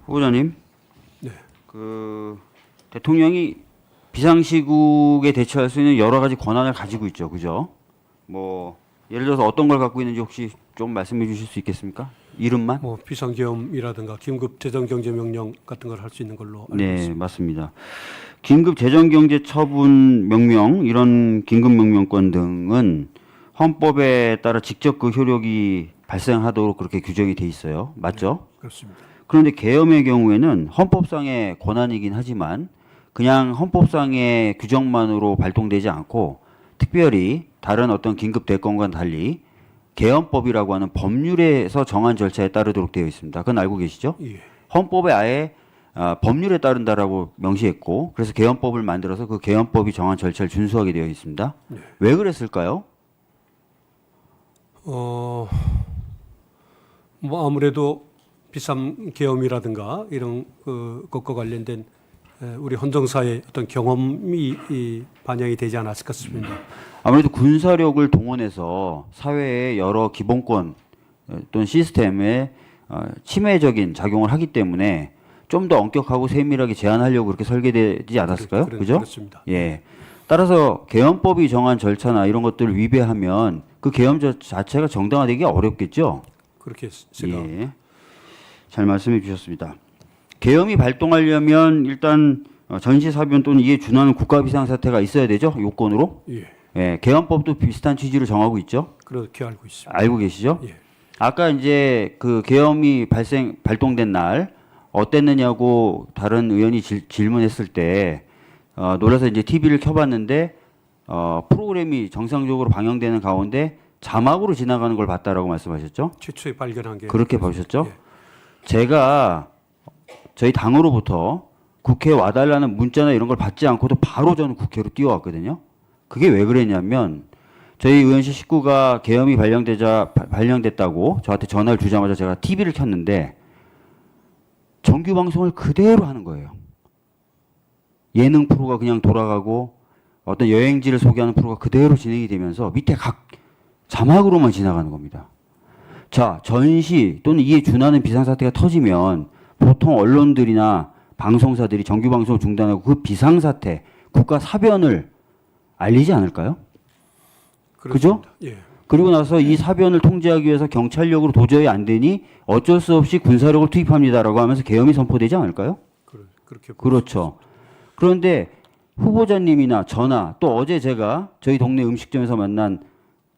후보자님, 네. 그 대통령이 비상시국에 대처할 수 있는 여러 가지 권한을 가지고 있죠, 그죠? 뭐 예를 들어서 어떤 걸 갖고 있는지 혹시 좀 말씀해 주실 수 있겠습니까? 이름만? 뭐 비상계엄이라든가 긴급 재정경제명령 같은 걸 할 수 있는 걸로 알고 네, 있습니다. 맞습니다. 긴급 재정경제처분 명령 이런 긴급 명령권 등은 헌법에 따라 직접 그 효력이 발생하도록 그렇게 규정이 돼 있어요. 맞죠? 그렇습니다. 그런데 계엄의 경우에는 헌법상의 권한이긴 하지만 그냥 헌법상의 규정만으로 발동되지 않고 특별히 다른 어떤 긴급 대권과는 달리 계엄법이라고 하는 법률에서 정한 절차에 따르도록 되어 있습니다. 그건 알고 계시죠? 예. 헌법에 아예 법률에 따른다라고 명시했고 그래서 계엄법을 만들어서 그 계엄법이 정한 절차를 준수하게 되어 있습니다. 네. 왜 그랬을까요? 뭐 아무래도 비상계엄이라든가 이런 것과 관련된 우리 헌정사의 어떤 경험이 반영이 되지 않았을까 싶습니다. 아무래도 군사력을 동원해서 사회의 여러 기본권 또는 시스템에 침해적인 작용을 하기 때문에 좀 더 엄격하고 세밀하게 제한하려고 그렇게 설계되지 않았을까요? 그죠? 그렇습니다. 예. 따라서 계엄법이 정한 절차나 이런 것들을 위배하면 그 계엄 자체가 정당화되기가 어렵겠죠? 그렇게 생각. 예. 잘 말씀해 주셨습니다. 계엄이 발동하려면 일단 전시사변 또는 이에 준하는 국가 비상사태가 있어야 되죠? 요건으로. 예. 예. 계엄법도 비슷한 취지를 정하고 있죠? 그렇게 알고 있습니다. 알고 계시죠? 예. 아까 이제 그 계엄이 발동된 날 어땠느냐고 다른 의원이 질문했을 때 놀라서 이제 TV를 켜봤는데 프로그램이 정상적으로 방영되는 가운데 자막으로 지나가는 걸 봤다라고 말씀하셨죠? 최초에 발견한 게 그렇게 보셨죠? 예. 제가 저희 당으로부터 국회에 와달라는 문자나 이런 걸 받지 않고도 바로 저는 국회로 뛰어왔거든요. 그게 왜 그랬냐면 저희 의원실 식구가 계엄이 발령됐다고 저한테 전화를 주자마자 제가 TV를 켰는데 정규 방송을 그대로 하는 거예요. 예능 프로가 그냥 돌아가고 어떤 여행지를 소개하는 프로가 그대로 진행이 되면서 밑에 각 자막으로만 지나가는 겁니다. 자, 전시 또는 이에 준하는 비상사태가 터지면 보통 언론들이나 방송사들이 정규 방송을 중단하고 그 비상사태, 국가 사변을 알리지 않을까요? 그죠? 그렇습니다. 예. 그리고 나서 이 사변을 통제하기 위해서 경찰력으로 도저히 안 되니 어쩔 수 없이 군사력을 투입합니다라고 하면서 계엄이 선포되지 않을까요? 그렇게 그렇죠. 그런데 후보자님이나 저나 또 어제 제가 저희 동네 음식점에서 만난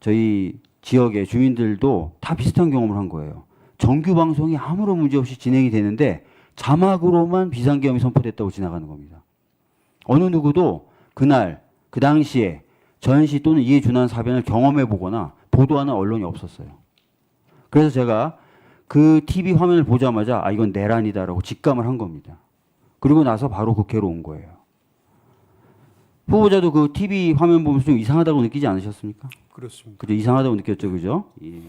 저희 지역의 주민들도 다 비슷한 경험을 한 거예요. 정규 방송이 아무런 문제 없이 진행이 되는데 자막으로만 비상계엄이 선포됐다고 지나가는 겁니다. 어느 누구도 그날 그 당시에 전시 또는 이에 준하는 사변을 경험해 보거나 보도하는 언론이 없었어요. 그래서 제가 그 TV 화면을 보자마자 아 이건 내란이다라고 직감을 한 겁니다. 그리고 나서 바로 국회로 온 거예요. 후보자도 그 TV 화면 보면서 좀 이상하다고 느끼지 않으셨습니까? 그렇습니다. 그죠? 이상하다고 느꼈죠, 그죠? 예.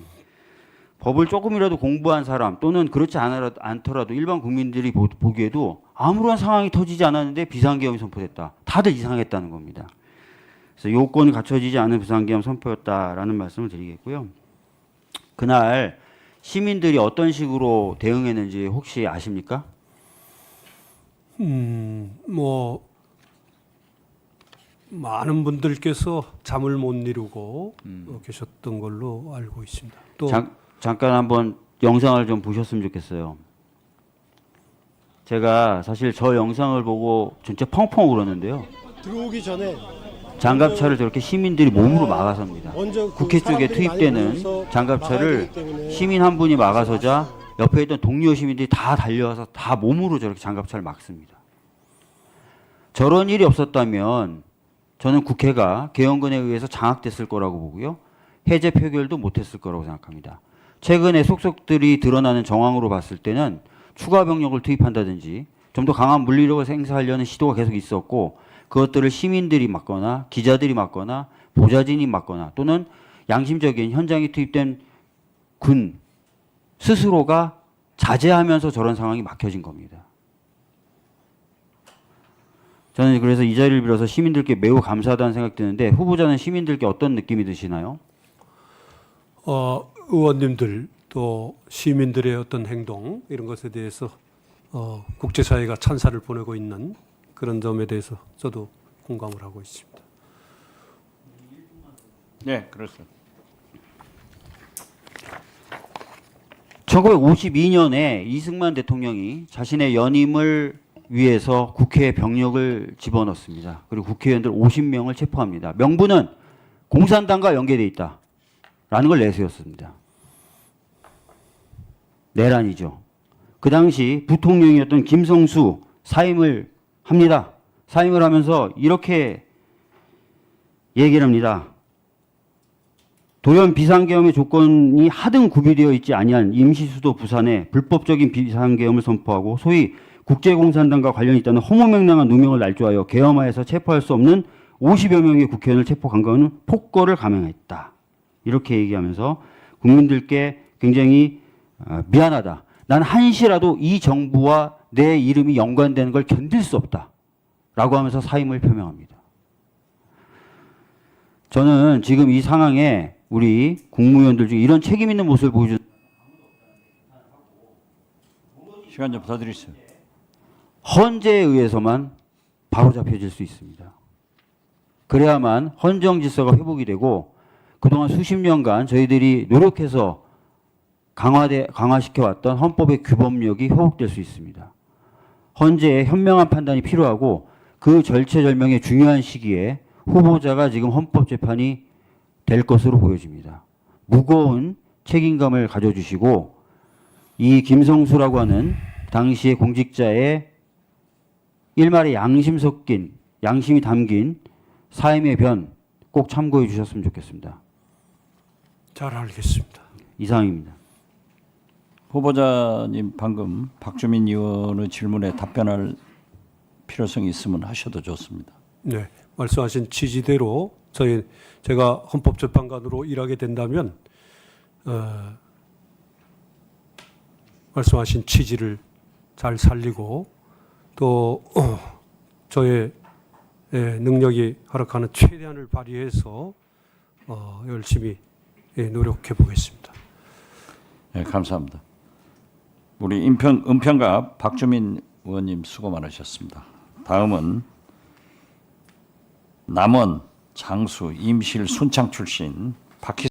법을 조금이라도 공부한 사람 또는 그렇지 않더라도 일반 국민들이 보기에도 아무런 상황이 터지지 않았는데 비상계엄이 선포됐다. 다들 이상했다는 겁니다. 그래서 요건이 갖춰지지 않은 비상계엄 선포였다라는 말씀을 드리겠고요. 그날 시민들이 어떤 식으로 대응했는지 혹시 아십니까? 뭐 많은 분들께서 잠을 못 이루고 계셨던 걸로 알고 있습니다. 또 잠깐 한번 영상을 좀 보셨으면 좋겠어요. 제가 사실 저 영상을 보고 진짜 펑펑 울었는데요. 들어오기 전에 장갑차를 저렇게 시민들이 몸으로 막아섭니다. 먼저 그 국회 쪽에 사람들이 많이 투입되는 모여서 막아야 장갑차를 되기 때문에 시민 한 분이 막아서자 옆에 있던 동료 시민들이 다 달려와서 다 몸으로 저렇게 장갑차를 막습니다. 저런 일이 없었다면 저는 국회가 계엄군에 의해서 장악됐을 거라고 보고요. 해제 표결도 못했을 거라고 생각합니다. 최근에 속속들이 드러나는 정황으로 봤을 때는 추가 병력을 투입한다든지 좀 더 강한 물리력을 행사하려는 시도가 계속 있었고 그것들을 시민들이 막거나 기자들이 막거나 보좌진이 막거나 또는 양심적인 현장에 투입된 군 스스로가 자제하면서 저런 상황이 막혀진 겁니다. 저는 그래서 이 자리를 빌어서 시민들께 매우 감사하다는 생각이 드는데 후보자는 시민들께 어떤 느낌이 드시나요? 의원님들 또 시민들의 어떤 행동 이런 것에 대해서 국제사회가 찬사를 보내고 있는 그런 점에 대해서 저도 공감을 하고 있습니다. 네, 그렇습니다. 1952년에 이승만 대통령이 자신의 연임을 위해서 국회에 병력을 집어넣습니다. 그리고 국회의원들 50명을 체포합니다. 명분은 공산당과 연계돼 있다라는 걸 내세웠습니다. 내란이죠. 그 당시 부통령이었던 김성수 사임을 합니다. 사임을 하면서 이렇게 얘기를 합니다. 돌연 비상계엄의 조건이 하등 구비되어 있지 아니한 임시수도 부산에 불법적인 비상계엄을 선포하고 소위 국제공산당과 관련이 있다는 허무맹랑한 누명을 날조하여 계엄하에서 체포할 수 없는 50여 명의 국회의원을 체포 강간은 폭거를 감행했다. 이렇게 얘기하면서 국민들께 굉장히 미안하다. 난 한시라도 이 정부와 내 이름이 연관되는 걸 견딜 수 없다. 라고 하면서 사임을 표명합니다. 저는 지금 이 상황에 우리 국무위원들 중에 이런 책임 있는 모습을 보여준 시간 좀 더 드리세요. 헌재에 의해서만 바로잡혀질 수 있습니다. 그래야만 헌정 질서가 회복이 되고 그동안 수십 년간 저희들이 노력해서 강화시켜왔던 헌법의 규범력이 회복될 수 있습니다. 헌재의 현명한 판단이 필요하고 그 절체절명의 중요한 시기에 후보자가 지금 헌법재판이 될 것으로 보여집니다. 무거운 책임감을 가져주시고 이 김성수라고 하는 당시의 공직자의 일말의 양심이 담긴 사임의 변 꼭 참고해 주셨으면 좋겠습니다. 잘 알겠습니다. 이상입니다. 후보자님 방금 박주민 의원의 질문에 답변할 필요성이 있으면 하셔도 좋습니다. 네, 말씀하신 취지대로 제가 헌법재판관으로 일하게 된다면 말씀하신 취지를 잘 살리고 또 저의 능력이 허락하는 최대한을 발휘해서 열심히 노력해 보겠습니다. 네, 감사합니다. 우리 은평갑 박주민 의원님 수고 많으셨습니다. 다음은 남원, 장수, 임실, 순창 출신